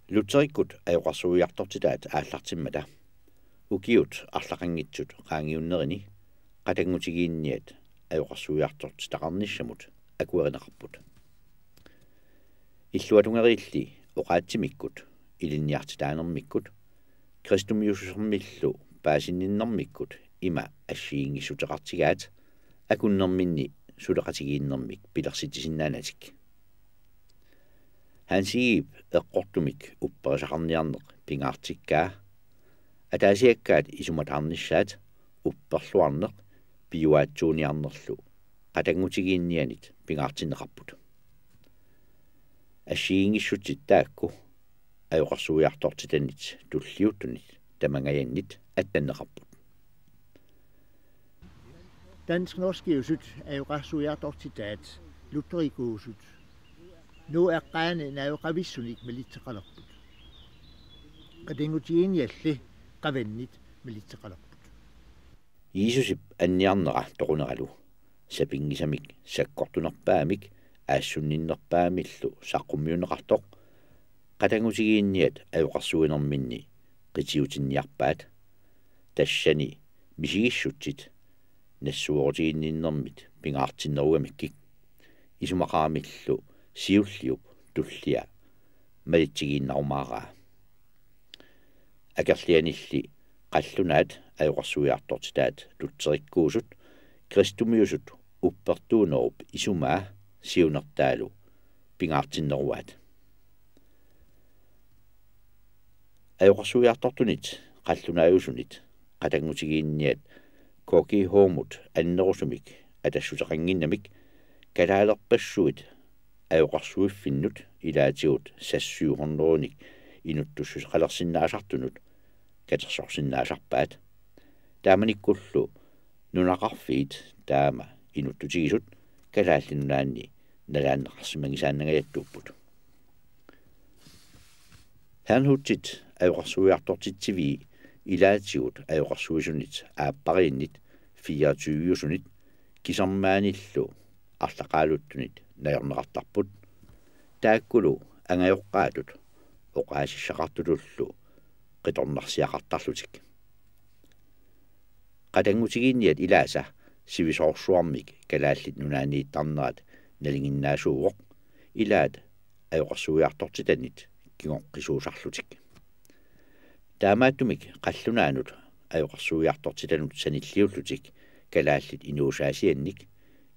Luterikkut ajoqarsuiartortitaat aallartimmata ukiut арлақангитсут qaangiunnerini qatangutigiinniat ajoqarsuiartortitaqarnissamut akuerinеқарпут иллуатунгериилли оqaattimikkut илинниартитаанермиккут кристумиусусермиллу паасинниннэрмиккут има ассиингиссутеқартигаат акуннэрминни сулеқатигииннэрмик пилерситисиннаанатик хансиип эққортумик упперисақарниарнеқ пингаартиккаа атаасиаккаат исуматаарниссаат упперлуарнеқ пиуаатсууниарнерлу qatangutigiinnianit pingaartinneqarput ассиингиссутит таакку аjoqarsuiartortitanit туллиуттунит тамангаяннит аттаннеқарпут Dansk-norskiusut ajoqarsuiartortitaat luterikuusut nu eqqaani naajoqavissunik militseqalerput qatangutigiinnialli qavannit militseqalerput Jesusip anniarnera toquneralu sapingisamik sakkortunerpaamik ассунниннерпаамиллу саққуммиунеқартоқ qatangutigiinniat ajoqarsuinerminni qitiutinniarpaat тассани мисигиссутсит нассуорутигинниннэрмит пингаартиннеругамиккик исумақарамиллу сиуллиуп туллиа малитсигииннарумаараа акерлианилли қаллунаат аjoqarsuiartortitaat тутсериккуусут кристумиусут уппертуунеруп исумаа сиунертаалу пингаартиннеруаат аjoqarsuiartortunit qallunaajusунит qatangutigiinniat коки хоомут аннерусумик атассутеқангиннамик калаалерпассуит аjoqarsuiffinnut илаатигут сассуухорнеруник инуттуссус қалерсиннаасартунут катерсорсиннаасарпаат тааманиккуллу нунақарфиит таама инуттутигисут калааллинунаанни налааннеқарсимагисааннагаяттууппут ханхутсит аjoqarsuiartortittivi илаатигут аjoqarsuisунит ааппарииннит 24-юсунит кисармааниллу арлақаалуттунит наернеқартарпут тааккулу ангайоққаатут оqaasиссақартулуллу қиторнарсиақартарлутик qatangutigiinniat илааса сивисоорсуармик калааллит нунааннииттарнерат налингиннаасууоқ илаат аjoqarsuiartortitanit кигоққисуусарлутик таамааттумик қаллунаанут аjoqarsuiartortitanут саниллиуллутик калааллит инуусаасианник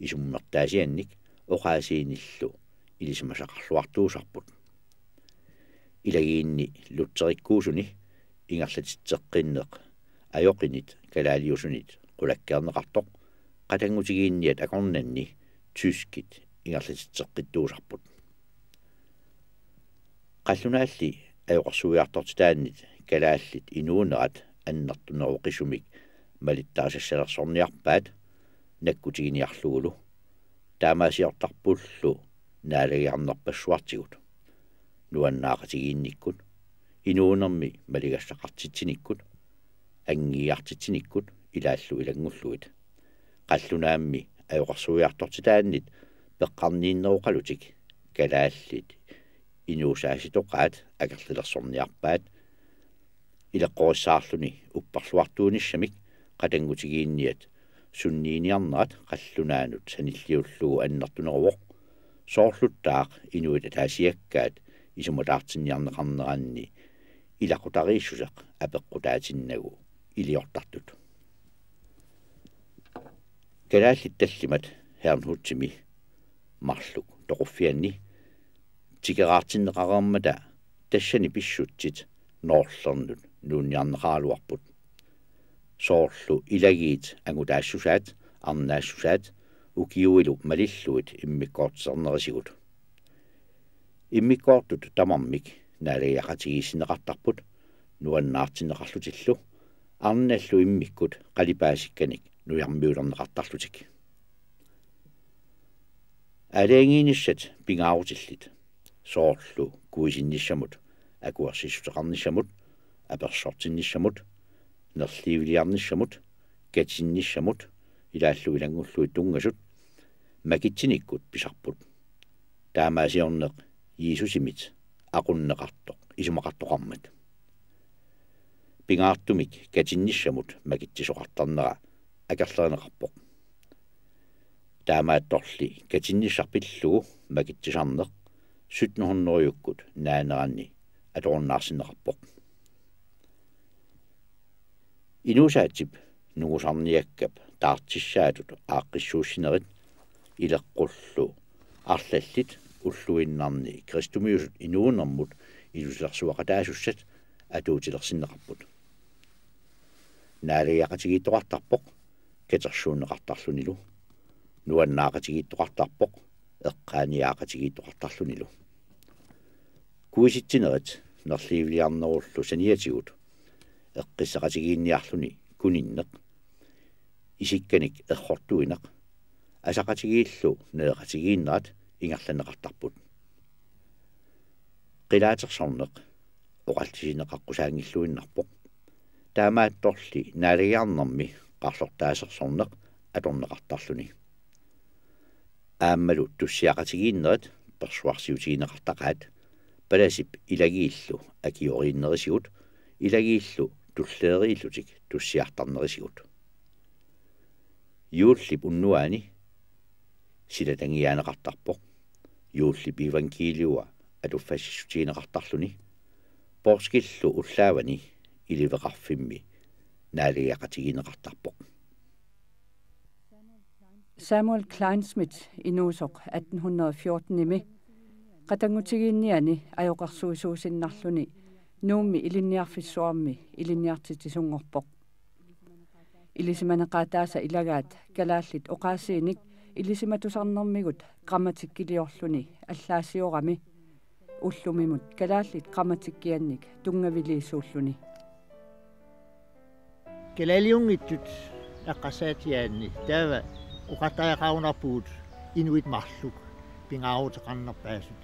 исуммертаасианник оqaасииниллу илисимасақарлуартуусарпут илагиинни луттериккуусуни ингерлатитсеққиннеқ аёқинит калаалиусунит qulakkeerneqartoq qatangutigiinniat akornanni tyskit ingerlatitseqqittuusarput qallunaalli ajoqarsuiartortitaannit kalaallit inuunerat annertuneruqisumik malittaasassalersorniarpaat nakkutiginiarlugulu taamaasiortarpullu naalagiarnerpassuartigut nuannaaqatigiinnikkut inuunermi maligassaqartitsinikkut ангиартитсиниккут илааллу илангуллуит қаллунаамми аjoqarsuiartortitaannit пеққарнииннеруқалутик калааллит инуусааситоқаат акерлилерсорниарпаат илеққориссаарлуни уппарлуартуунissamик qatangutigiinniat sunniiniarnerat qallunaanut sanilliullugu annartuneruvoq sooрлуттаақ инуит таасиаккаат исуматаартинниарнеқарнеранни илақутарииссусеқ апеққутаатиннагу илиортартут калааллит таллимат хернхутсими марлук тоқуффианни тикераартиннеқарермата тассани писсутсит ноорлернут нуунниарнеқаалуарпут соорлу илагиит ангутаассусаат арнаассусаат укиуилу малиллуит иммиккоортсернерисигут иммиккоортут тамармик наалиақатигиссинеқартарпут нуаннаартинеқарлутиллу арналлу иммиккут қалипаасикканик нуярмиулернеқартарлутик алеангиниссат пингаарутиллит соорлу куисинниссамут акуарсиссутеқарниссамут аперсортинниссамут нерливилиарниссамут катсинниссамут илааллу илангуллуит тунгасут макитсиниккут писарпут таамаасиорнеқ Иисусимит aqunneqartoq исумақартоқармат пингаартумик катинниссамут макитсисоқартарнера акерлеринеқарпоқ таамаатторли катинниссарпиллугу макитсисарнеқ 1700-юккут наанеранни аторнаарсинеқарпоқ инусаатип нугусарниаккап таартиссаатут ааққиссууссинерит илеққуллу арлаллит уллуиннарни кристумиусут инуунэрмут илусерсуақатаасуссат атуутилерсиннеқарпут наалиақатигииттоқартарпоқ катерсууннеқартарлунилу нуаннаақатигииттоқартарпоқ эққааниаақатигииттоқартарлунилу куиситсинерит нерливлиарнеруллу саниатигут эққиссақатигиинниарлуни куниннеқ исикканик эрхортуинеқ асақатигииллу неэқатигииннерат ингерланеқартарпут қилаатерсорнеқ оқалтисинеқаққусаангиллуиннарпоқ таамаатторли наалиарнэрми қарлортаасерсорнеқ аторнеқартарлуни ааммалу туссиақатигииннерит персуарсиутигинеқартақаат паласип илагииллу акиорииннерисигут илагииллу туллеерииллутик туссиартарнерисигут юуллип уннуаани силатангиаанеқартарпоқ юуллип ивангилиуа атуффассисутигинеқартарлуни порскиллу уллаавани иливеқарфимми наалиақатигинеқартарпоқ Samuel Kleinschmidt inuusoq 1814-imi qatangutigiinniani ajoqarsuisuusinnarluni nuummi ilinniarfissuarmi ilinniartitisunngorpoq ilisimanaqaataasa ilagaat kalaallit oqaasiinik ilisimatusarnermigut grammatikkiliorluni allaassiorami ullumimut kalaallit grammatikkiannik tungaviliissuulluni Kalaliungittut aqasaatiaanni taava uqattaajaaqaunarpuut inuit marluk pingaavutaqarnerpaasut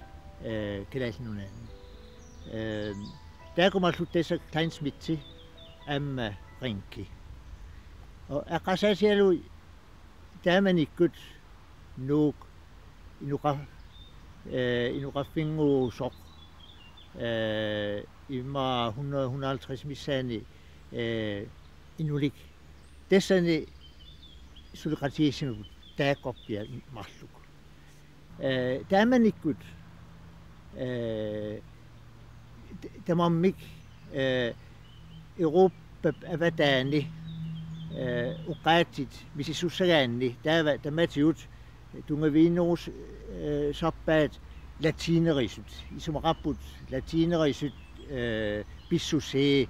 kalaallunaanni taakumallut tassa Kleinschmidti amma rinki og aqasaatialu taamanikkut nuuk inuqaffinguusoq imma 150 missaani inulik tassani sulqatiisimut taaqorpia marluk taamanikkut tamammik Europa avataani uqaatit misisussagaanni taava tamatiut tungaviinnerus sappaat latinerisut isumaqapput latinerisut pissusee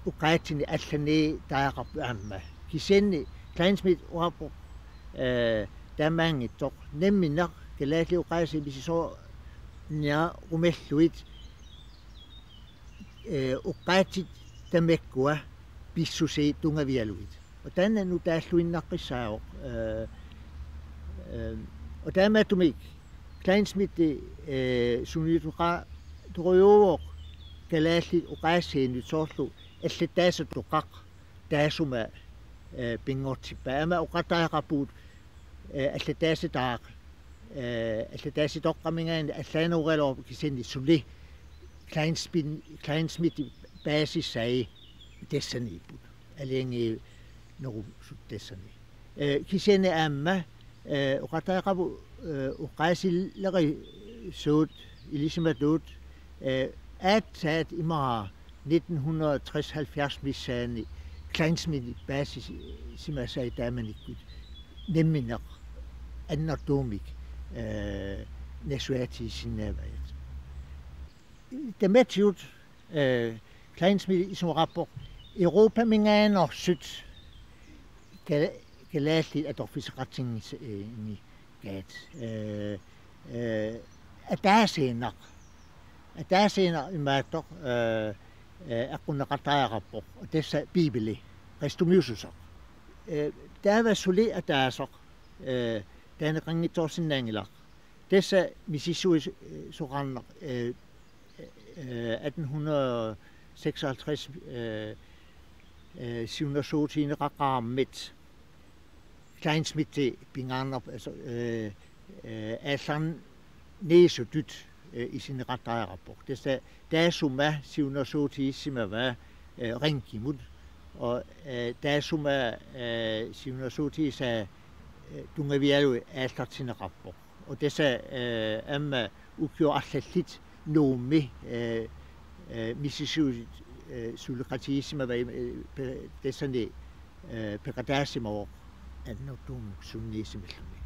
uqaatini allani taaqarpu aamma kisenni Kleinschmidt uappo taamaangittoq nemminaq kalaalli uqaasi misiso nia umelluit uqaatit tamekkua pissusee tungavialuit og tanna nu taalluinnaqqissaaoq og taamaatumik Kleinschmidt suniituqa turujuuoq kalaalli uqaassiinut soorlu аллаттаасаттоқақ таасума пингортиппаама уқатаақапуут аллаттаасатаақ аллаттааситоққамингаани аллаанууралоо кисенни сули Kleinschmidt baasissai тассанииппут алианги нору суттассани кисене аама уқатаақапу уқаасиллери суут илисиматуут аатсаат имаа 1960-70 missaani Kleinschmidt basis simasai taamanikkut nemmineq annartuumik nasuaatiisinnaavajat tamatiut Kleinschmidt isumaqappoq Europa mingaanersut kalaalli atorfiseqartingi gaat ataasiinaq imaattoq aqunneqartaajaqarpoq tassa bibeli Christumiususaq taava suli ataasoq taaneqanngitsoorsinnaangilaq tassa misissuis soqarneq 1856 siunnersuutiineqaqqaarmit Kleinschmidt pingaarnerp altså allan neesutut isineqattariarappoq tassa taasuma siunersuutiissimava ringimut og taasuma siunersuutiisa tungavialu aallartineqarpoq og tassa amma ukjuarlallit nuummi missisuusit suleqatiissimava tassani peqataassimavoq annertuum sunniissimalluni